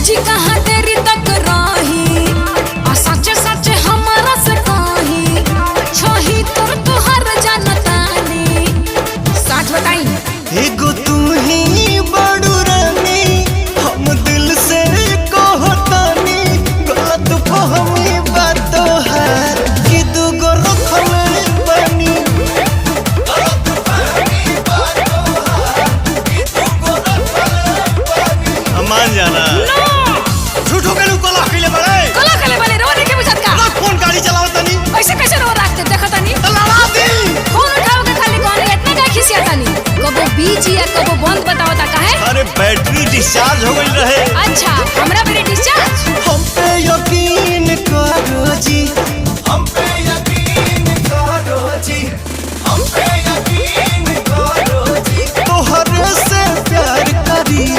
busy कहाँ देरी तक रही आ सच सच हमारा से कही छोही तोर तोहर जानतानी सच बताई एगो तू ही बड़ू रानी हम दिल से कहतानी गलत फहमी बात है कि दूगो रखल बानी मान जाना झूठो के कला कइले बड़े रोने के बुझत का कौन गाड़ी चलावत तनी ऐसे कैसे रो रखते देखतानी लड़ा दी फोन उठाओ के खाली कौन इतना का खिसियातानी कबो बीजी या कबो बंद बतावता काहे अरे बैटरी डिस्चार्ज हो गई रहे अच्छा हमरा